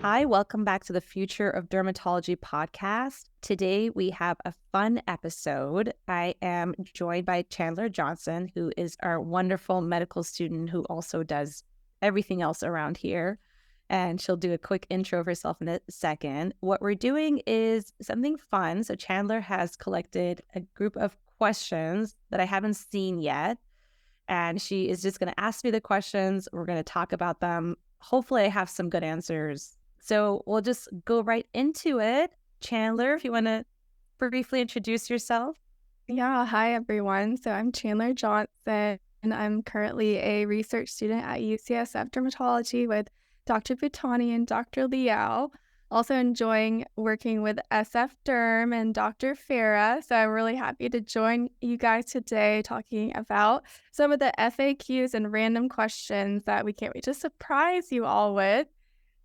Hi, welcome back to the Future of Dermatology podcast. Today we have a fun episode. I am joined by Chandler Johnson, who is our wonderful medical student who also does everything else around here. And she'll do a quick intro of herself in a second. What we're doing is something fun. So Chandler has collected a group of questions that I haven't seen yet. And she is just going to ask me the questions. We're going to talk about them. Hopefully, I have some good answers. So we'll just go right into it. Chandler, if you want to briefly introduce yourself. Yeah, hi everyone. So I'm Chandler Johnson, and I'm currently a research student at UCSF Dermatology with Dr. Butani and Dr. Liao. Also enjoying working with SF Derm and Dr. Farah. So I'm really happy to join you guys today talking about some of the FAQs and random questions that we can't wait to surprise you all with.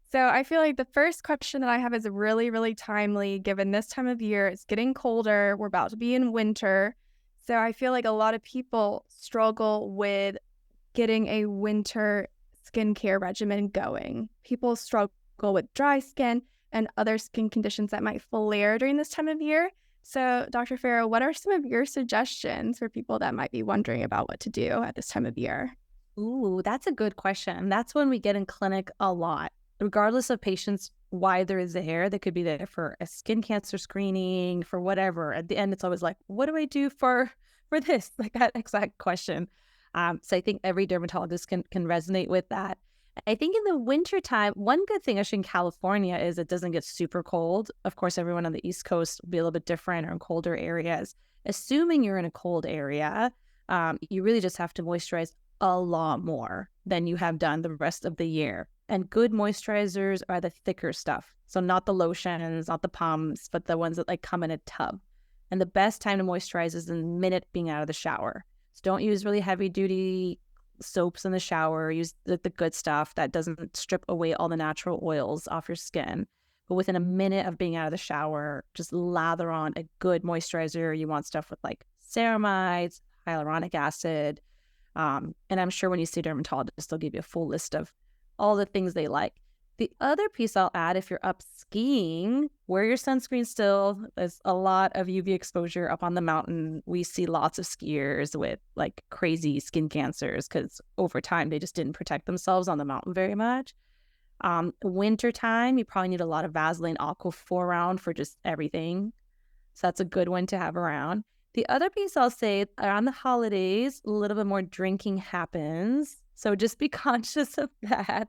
So I feel like the first question that I have is really, really timely given this time of year. It's getting colder. We're about to be in winter. So I feel like a lot of people struggle with getting a winter skincare regimen going. People struggle with dry skin and other skin conditions that might flare during this time of year. So, Dr. Farrow, what are some of your suggestions for people that might be wondering about what to do at this time of year? Ooh, that's a good question. That's when we get in clinic a lot. Regardless of patients, why there is there, they could be there for a skin cancer screening, for whatever. At the end, it's always like, what do I do for this? Like that exact question. So I think every dermatologist can resonate with that. I think in the wintertime, one good thing actually in California is it doesn't get super cold. Of course, everyone on the East Coast will be a little bit different or in colder areas. Assuming you're in a cold area, you really just have to moisturize a lot more than you have done the rest of the year. And good moisturizers are the thicker stuff. So not the lotions, not the pumps, but the ones that like come in a tub. And the best time to moisturize is the minute being out of the shower. So don't use really heavy duty soaps in the shower. Use the good stuff that doesn't strip away all the natural oils off your skin. But within a minute of being out of the shower, just lather on a good moisturizer. You want stuff with like ceramides, hyaluronic acid. And I'm sure when you see a dermatologist, they'll give you a full list of all the things they like. The other piece I'll add, if you're up skiing, wear your sunscreen still. There's a lot of UV exposure up on the mountain. We see lots of skiers with like crazy skin cancers because over time they just didn't protect themselves on the mountain very much. Wintertime, you probably need a lot of Vaseline Aquaphor around for just everything. So that's a good one to have around. The other piece I'll say around the holidays, a little bit more drinking happens. So just be conscious of that.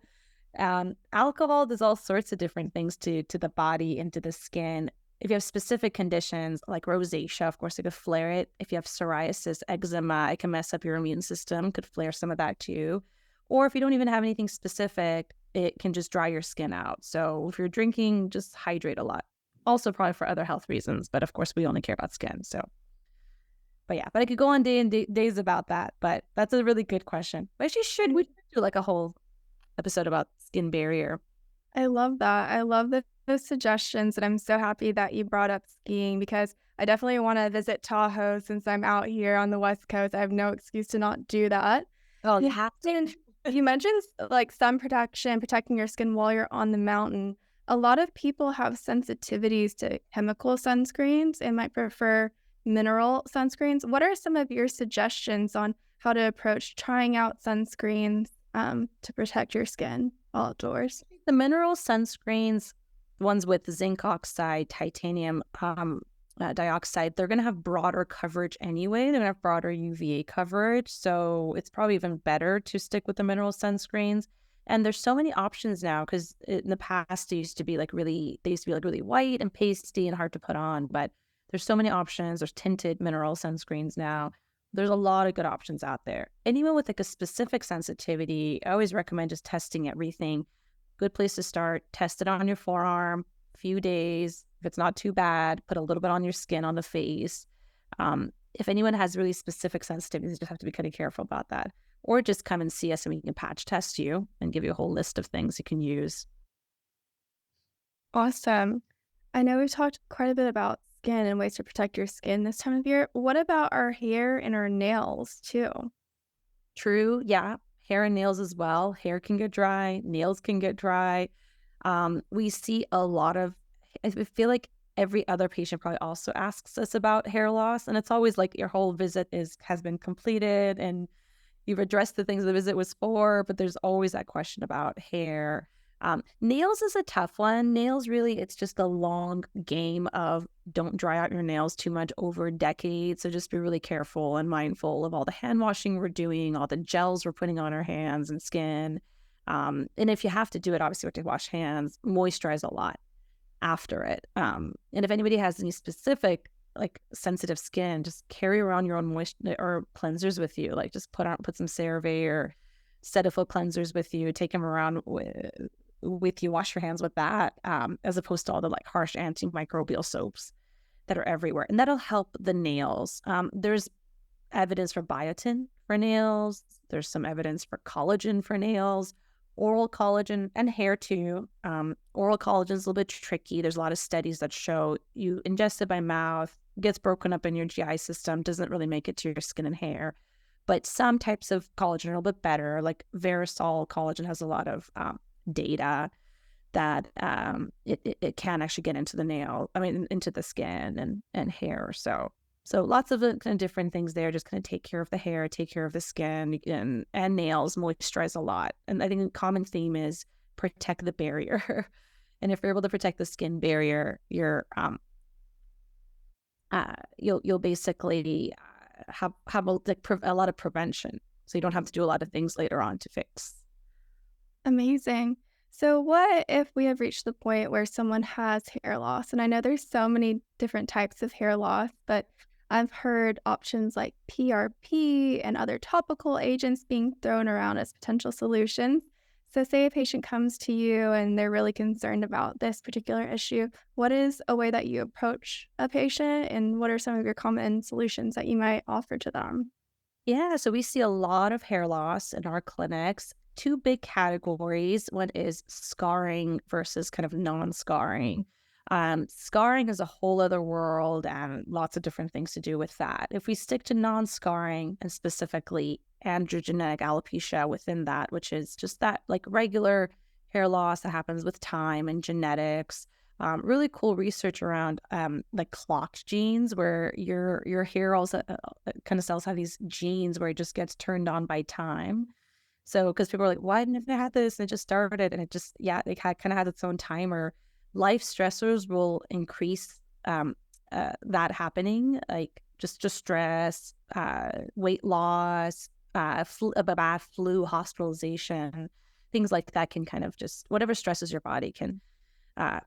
Alcohol does all sorts of different things to the body and to the skin. If you have specific conditions like rosacea, of course, it could flare it. If you have psoriasis, eczema, it can mess up your immune system, could flare some of that too. Or if you don't even have anything specific, it can just dry your skin out. So if you're drinking, just hydrate a lot. Also probably for other health reasons, but of course we only care about skin. So, but yeah, but I could go on days about that. But that's a really good question. But we should do like a whole episode about skin barrier. I love that. I love those suggestions, and I'm so happy that you brought up skiing because I definitely want to visit Tahoe since I'm out here on the West Coast. I have no excuse to not do that. Oh, you You have to. mentioned, you mentioned like sun protection, protecting your skin while you're on the mountain. A lot of people have sensitivities to chemical sunscreens and might prefer mineral sunscreens. What are some of your suggestions on how to approach trying out sunscreens to protect your skin while outdoors? The mineral sunscreens, ones with zinc oxide, titanium dioxide, they're going to have broader coverage anyway. They're going to have broader UVA coverage. So it's probably even better to stick with the mineral sunscreens. And there's so many options now because in the past they used to be like really white and pasty and hard to put on. But there's so many options. There's tinted mineral sunscreens now. There's a lot of good options out there. Anyone with like a specific sensitivity, I always recommend just testing everything. Good place to start. Test it on your forearm, a few days. If it's not too bad, put a little bit on your skin, on the face. If anyone has really specific sensitivities, you just have to be kind of careful about that. Or just come and see us and we can patch test you and give you a whole list of things you can use. Awesome. I know we've talked quite a bit about skin and ways to protect your skin this time of year. What about our hair and our nails too? True, yeah. Hair and nails as well. Hair can get dry, nails can get dry. We see a lot of, I feel like every other patient probably also asks us about hair loss. And it's always like your whole visit has been completed and you've addressed the things the visit was for, but there's always that question about hair. Nails is a tough one. Nails, really, it's just a long game of don't dry out your nails too much over decades. So just be really careful and mindful of all the hand washing we're doing, all the gels we're putting on our hands and skin. And if you have to do it, obviously, we have to wash hands, moisturize a lot after it. And if anybody has any specific like sensitive skin, just carry around your own moisture or cleansers with you. Like just put some CeraVe or Cetaphil cleansers with you. Take them around with you. Wash your hands with that, as opposed to all the like harsh antimicrobial soaps that are everywhere, and that'll help the nails. There's evidence for biotin for nails. There's some evidence for collagen for nails, oral collagen, and hair too. Oral collagen is a little bit tricky. There's a lot of studies that show you ingest it by mouth, gets broken up in your GI system, doesn't really make it to your skin and hair. But some types of collagen are a little bit better. Like Verisol collagen has a lot of data that it can actually get into the nail, into the skin and hair. So lots of kind of different things there. Just kind of take care of the hair, take care of the skin, and nails, moisturize a lot. And I think the common theme is protect the barrier. And if you're able to protect the skin barrier, you'll basically have a lot of prevention. So you don't have to do a lot of things later on to fix. Amazing. So, what if we have reached the point where someone has hair loss? And I know there's so many different types of hair loss, but I've heard options like PRP and other topical agents being thrown around as potential solutions. So, say a patient comes to you and they're really concerned about this particular issue. What is a way that you approach a patient, and what are some of your common solutions that you might offer to them? Yeah, so we see a lot of hair loss in our clinics. Two big categories. One is scarring versus kind of non-scarring. Scarring is a whole other world and lots of different things to do with that. If we stick to non-scarring and specifically androgenetic alopecia within that, which is just that like regular hair loss that happens with time and genetics. Really cool research around like clocked genes, where your hair also kind of cells have these genes where it just gets turned on by time. So because people are like, why didn't I have this? And it just started, and it just it kind of had its own timer. Life stressors will increase that happening, like just stress, weight loss, a bad flu, hospitalization, things like that can kind of just whatever stresses your body can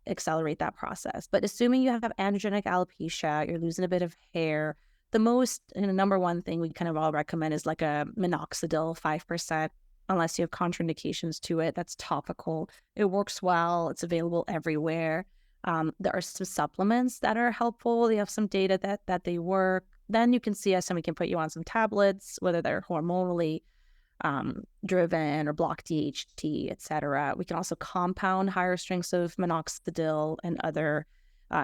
accelerate that process. But assuming you have androgenic alopecia, you're losing a bit of hair, the most and the number one thing we kind of all recommend is like a minoxidil 5%, unless you have contraindications to it. That's topical. It works well. It's available everywhere. There are some supplements that are helpful. They have some data that they work. Then you can see us and we can put you on some tablets, whether they're hormonally driven or block DHT, etc. We can also compound higher strengths of minoxidil and other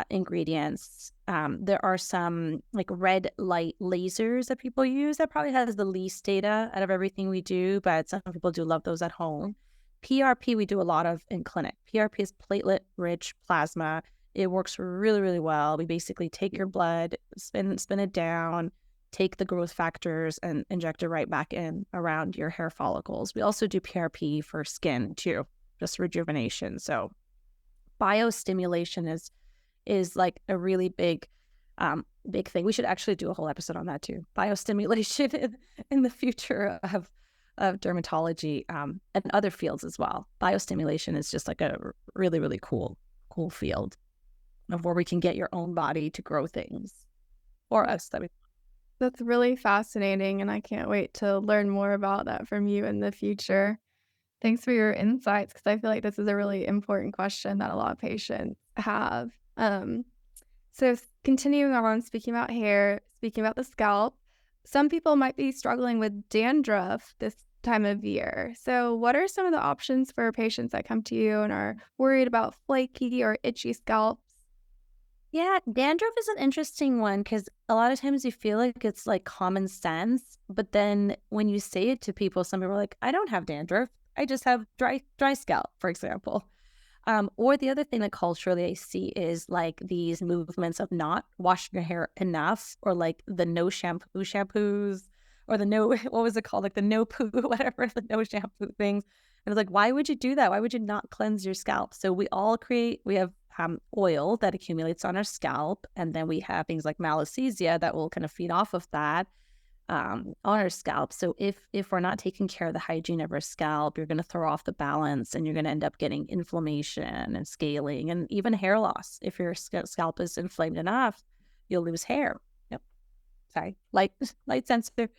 ingredients. There are some like red light lasers that people use that probably has the least data out of everything we do, but some people do love those at home. PRP we do a lot of in clinic. PRP is platelet-rich plasma. It works really, really well. We basically take your blood, spin it down, take the growth factors and inject it right back in around your hair follicles. We also do PRP for skin too, just rejuvenation. So biostimulation is like a really big thing. We should actually do a whole episode on that too. Biostimulation in the future of dermatology and other fields as well. Biostimulation is just like a really, really cool field of where we can get your own body to grow things for us. That's really fascinating, and I can't wait to learn more about that from you in the future. Thanks for your insights, because I feel like this is a really important question that a lot of patients have. Continuing on, speaking about hair, speaking about the scalp, some people might be struggling with dandruff this time of year. So, what are some of the options for patients that come to you and are worried about flaky or itchy scalps? Yeah, dandruff is an interesting one because a lot of times you feel like it's like common sense, but then when you say it to people, some people are like, "I don't have dandruff. I just have dry scalp," for example. Or the other thing that culturally I see is like these movements of not washing your hair enough, or like the no shampoo shampoos, or the no, what was it called? Like the no poo, whatever, the no shampoo things. And it's like, why would you do that? Why would you not cleanse your scalp? So we have oil that accumulates on our scalp. And then we have things like malassezia that will kind of feed off of that on our scalp. So if we're not taking care of the hygiene of our scalp, you're going to throw off the balance, and you're going to end up getting inflammation and scaling and even hair loss. If your scalp is inflamed enough, you'll lose hair. Yep. Sorry, light sensor.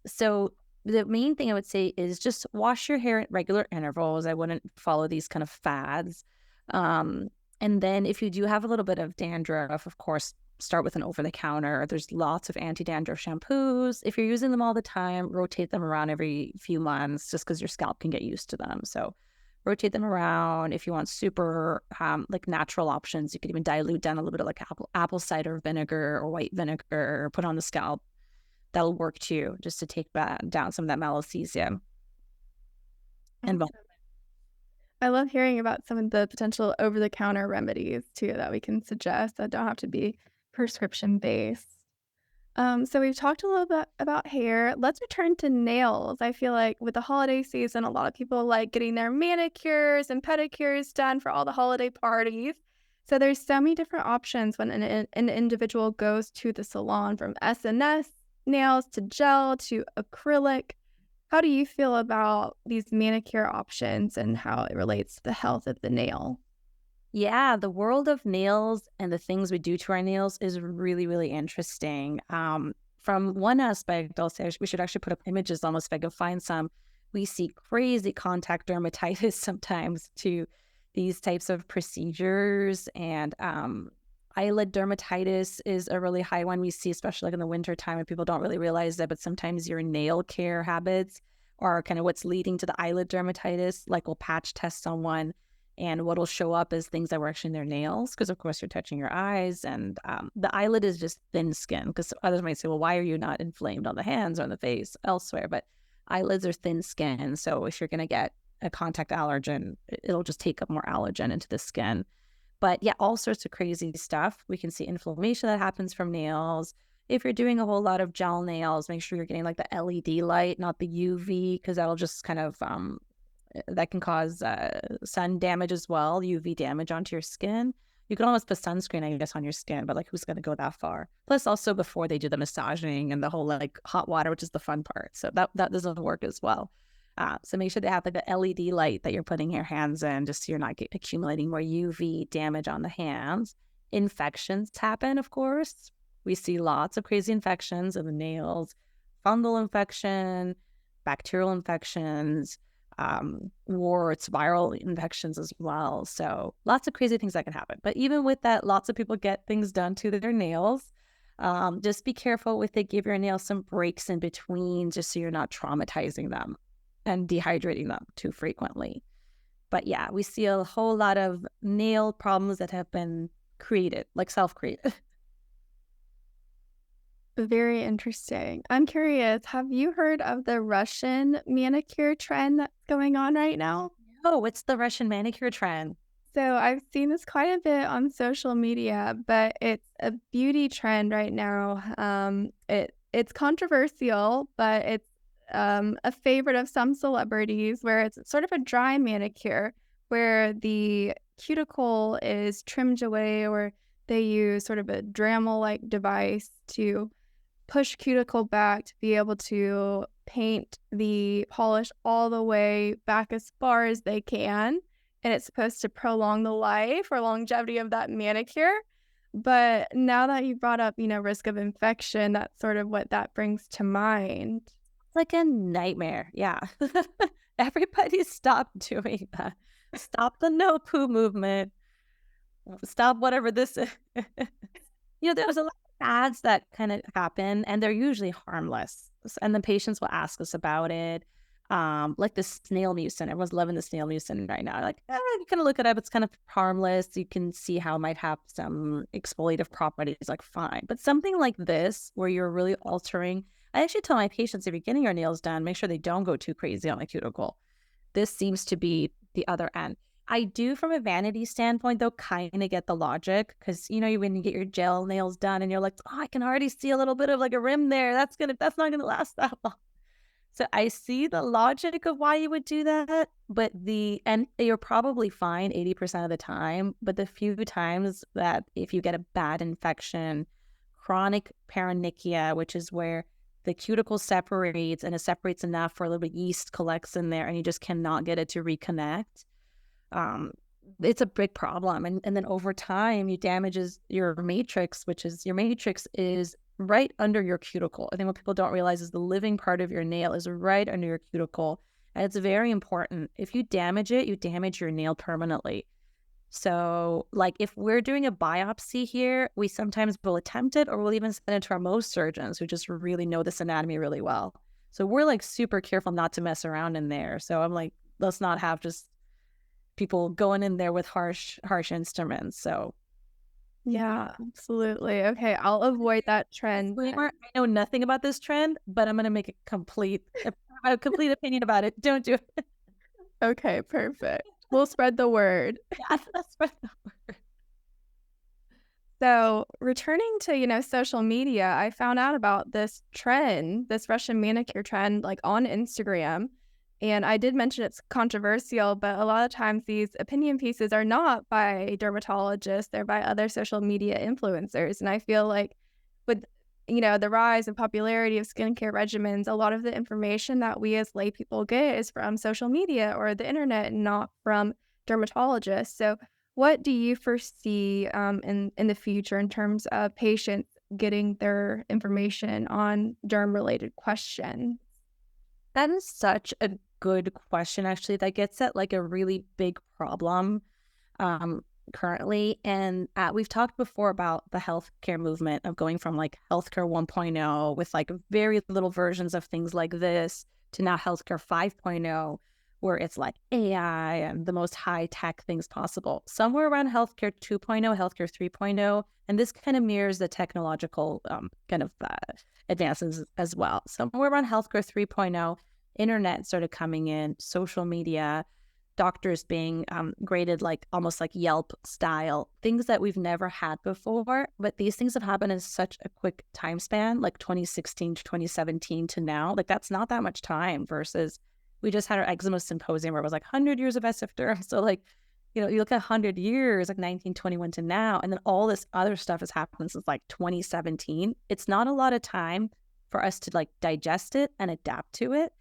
So the main thing I would say is just wash your hair at regular intervals. I wouldn't follow these kind of fads. Um, and then if you do have a little bit of dandruff, of course, start with an over the counter. There's lots of anti dandruff shampoos. If you're using them all the time, rotate them around every few months just because your scalp can get used to them. So rotate them around. If you want super like natural options, you could even dilute down a little bit of like apple cider vinegar or white vinegar, or put on the scalp. That'll work too, just to take down some of that malassezia. And Awesome. I love hearing about some of the potential over-the-counter remedies too that we can suggest that don't have to be prescription based. So we've talked a little bit about hair. Let's return to nails. I feel like with the holiday season, a lot of people like getting their manicures and pedicures done for all the holiday parties. So there's so many different options when an individual goes to the salon, from SNS nails to gel to acrylic. How do you feel about these manicure options and how it relates to the health of the nail? yeah, the world of nails and the things we do to our nails is really, really interesting. From one aspect, I'll say we should actually put up images almost if I can find some. We see crazy contact dermatitis sometimes to these types of procedures. And eyelid dermatitis is a really high one we see, especially like in the winter time, and people don't really realize that. But sometimes your nail care habits are kind of what's leading to the eyelid dermatitis. Like we'll patch test on one, and what'll show up is things that were actually in their nails, because of course you're touching your eyes. And the eyelid is just thin skin, because others might say, well, why are you not inflamed on the hands or on the face elsewhere? But eyelids are thin skin. So if you're going to get a contact allergen, it'll just take up more allergen into the skin. But yeah, all sorts of crazy stuff. We can see inflammation that happens from nails. If you're doing a whole lot of gel nails, make sure you're getting like the LED light, not the UV, because that'll just kind of that can cause sun damage as well, UV damage onto your skin. You can almost put sunscreen, I guess, on your skin, but like who's going to go that far? Plus, also before they do the massaging and the whole like hot water, which is the fun part. So that doesn't work as well. So make sure they have like the LED light that you're putting your hands in, just so you're not accumulating more UV damage on the hands. Infections happen, of course. We see lots of crazy infections of the nails, fungal infection, bacterial infections, warts, viral infections as well. So lots of crazy things that can happen. But even with that, lots of people get things done to their nails. Just be careful with it. Give your nails some breaks in between, just so you're not traumatizing them and dehydrating them too frequently. But yeah, we see a whole lot of nail problems that have been created, like self-created. Very interesting. I'm curious, have you heard of the Russian manicure trend that's going on right now? Oh, what's the Russian manicure trend? So I've seen this quite a bit on social media, but it's a beauty trend right now. It's controversial, but it's a favorite of some celebrities, where it's sort of a dry manicure where the cuticle is trimmed away, or they use sort of a Dremel-like device to push cuticle back to be able to paint the polish all the way back as far as they can, and it's supposed to prolong the life or longevity of that manicure. But now that you brought up, risk of infection, that's sort of what that brings to mind. It's like a nightmare. Yeah. Everybody stop doing that. Stop the no poo movement. Stop whatever this is. There's a lot of ads that kind of happen, and they're usually harmless. And the patients will ask us about it. Like the snail mucin. Everyone's loving the snail mucin right now. Like, you can look it up. It's kind of harmless. You can see how it might have some exfoliative properties, like fine. But something like this, where you're really altering, I actually tell my patients, if you're getting your nails done, make sure they don't go too crazy on the cuticle. This seems to be the other end. I do from a vanity standpoint, though, kind of get the logic because when you get your gel nails done and you're like, oh, I can already see a little bit of like a rim there. That's not gonna last that long. So I see the logic of why you would do that, but and you're probably fine 80% of the time, but the few times that if you get a bad infection, chronic paronychia, which is where the cuticle separates and it separates enough for a little bit yeast collects in there and you just cannot get it to reconnect. Um, it's a big problem. And then over time, you damages your matrix, which is your matrix is right under your cuticle. I think what people don't realize is the living part of your nail is right under your cuticle. And it's very important. If you damage it, you damage your nail permanently. So, like, if we're doing a biopsy here, we sometimes will attempt it or we'll even send it to our Mohs surgeons who just really know this anatomy really well. So, we're like super careful not to mess around in there. So, I'm like, let's not have just people going in there with harsh instruments. So, Yeah, absolutely. Okay, I'll avoid that trend disclaimer, then. I know nothing about this trend, but I'm going to make a complete opinion about it. Don't do it. Okay, perfect. We'll spread the word. Yeah, that's right. So, returning to, social media, I found out about this trend, this Russian manicure trend, like on Instagram. And I did mention it's controversial, but a lot of times these opinion pieces are not by dermatologists, they're by other social media influencers. And I feel like with, the rise and popularity of skincare regimens, a lot of the information that we as lay people get is from social media or the internet and not from dermatologists. So, what do you foresee in the future in terms of patients getting their information on derm-related questions? That is such a good question, actually. That gets at like a really big problem um, currently. And we've talked before about the healthcare movement of going from like healthcare 1.0 with like very little versions of things like this to now healthcare 5.0, where it's like AI and the most high tech things possible. Somewhere around healthcare 2.0, healthcare 3.0, and this kind of mirrors the technological kind of advances as well. Somewhere around healthcare 3.0, internet started coming in, social media, doctors being graded like almost like Yelp style, things that we've never had before. But these things have happened in such a quick time span, like 2016 to 2017 to now. Like that's not that much time versus we just had our eczema symposium where it was like 100 years of SF derm. So like, you look at 100 years, like 1921 to now, and then all this other stuff has happened since like 2017. It's not a lot of time for us to like digest it and adapt to it.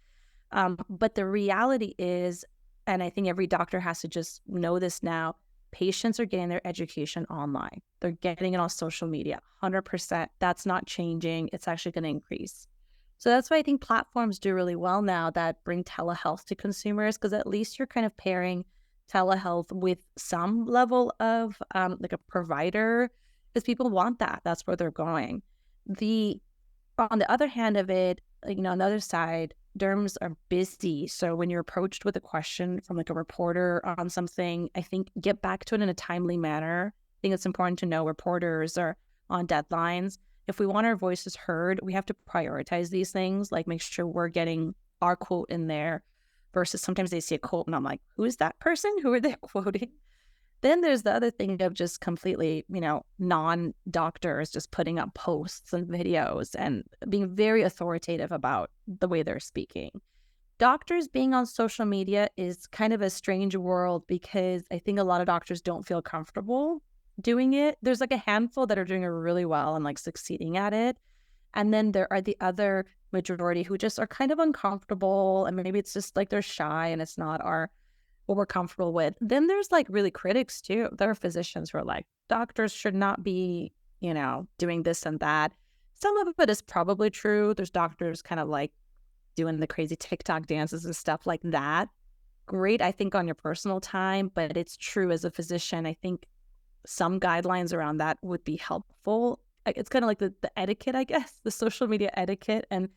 But the reality is, and I think every doctor has to just know this now, patients are getting their education online. They're getting it on social media, 100%. That's not changing. It's actually going to increase. So that's why I think platforms do really well now that bring telehealth to consumers, because at least you're kind of pairing telehealth with some level of like a provider, because people want that. That's where they're going. On the other hand of it, like, on the other side, derms are busy. So when you're approached with a question from like a reporter on something, I think get back to it in a timely manner. I think it's important to know reporters are on deadlines. If we want our voices heard, we have to prioritize these things, like make sure we're getting our quote in there versus sometimes they see a quote and I'm like, who is that person? Who are they quoting? Then there's the other thing of just completely, non-doctors just putting up posts and videos and being very authoritative about the way they're speaking. Doctors being on social media is kind of a strange world because I think a lot of doctors don't feel comfortable doing it. There's like a handful that are doing it really well and like succeeding at it. And then there are the other majority who just are kind of uncomfortable and maybe it's just like they're shy and it's not what we're comfortable with. Then there's like really critics too. There are physicians who are like, doctors should not be, doing this and that. Some of it is probably true. There's doctors kind of like doing the crazy TikTok dances and stuff like that. Great, I think, on your personal time, but it's true as a physician. I think some guidelines around that would be helpful. It's kind of like the etiquette, I guess, the social media etiquette. And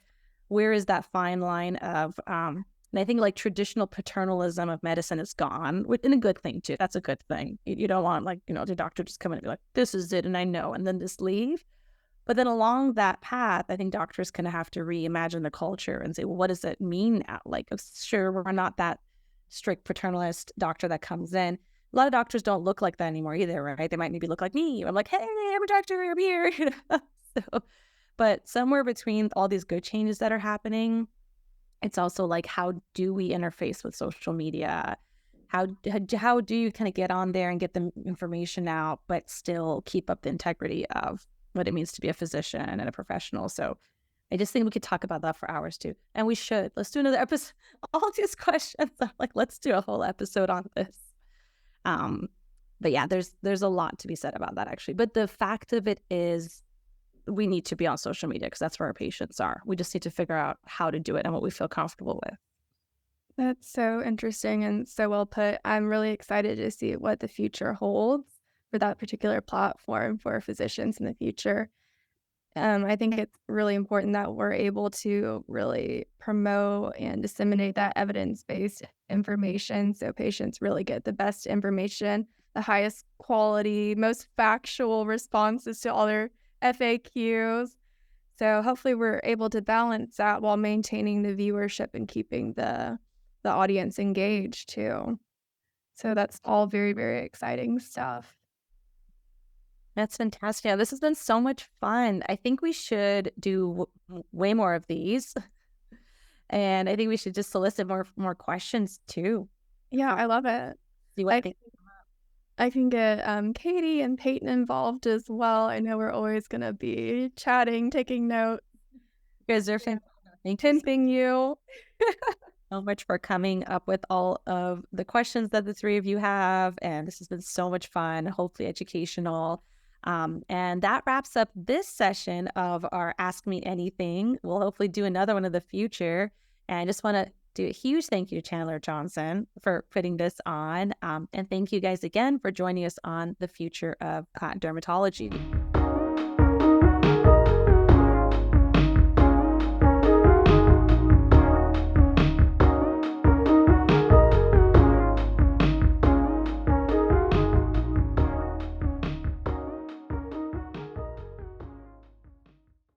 where is that fine line of, and I think like traditional paternalism of medicine is gone, in a good thing too. That's a good thing. You don't want like, the doctor just come in and be like, this is it and I know, and then just leave. But then along that path, I think doctors kind of have to reimagine the culture and say, well, what does it mean now? Like, sure, we're not that strict paternalist doctor that comes in. A lot of doctors don't look like that anymore either, right? They might maybe look like me. I'm like, hey, I'm a doctor, I'm here. So, but somewhere between all these good changes that are happening, it's also like, how do we interface with social media? How do you kind of get on there and get the information out, but still keep up the integrity of what it means to be a physician and a professional? So I just think we could talk about that for hours too. And we should. Let's do another episode. All these questions. I'm like, let's do a whole episode on this. Um, but yeah, there's a lot to be said about that actually. But the fact of it is we need to be on social media because that's where our patients are. We just need to figure out how to do it and what we feel comfortable with. That's so interesting and so well put. I'm really excited to see what the future holds for that particular platform for physicians in the future. I think it's really important that we're able to really promote and disseminate that evidence-based information so patients really get the best information, the highest quality, most factual responses to all their FAQs. So hopefully we're able to balance that while maintaining the viewership and keeping the audience engaged too. So that's all very, very exciting stuff. That's fantastic. Yeah, this has been so much fun. I think we should do way more of these. And I think we should just solicit more questions too. Yeah, I love it. See what I they I can get, Katie and Peyton involved as well. I know we're always gonna be chatting, taking notes, you guys are fantastic. Thank you pimping you. so much for coming up with all of the questions that the three of you have. And this has been so much fun, hopefully educational. And that wraps up this session of our Ask Me Anything. We'll hopefully do another one in the future. And I just want to do a huge thank you to Chandler Johnson for putting this on. And thank you guys again for joining us on the future of dermatology.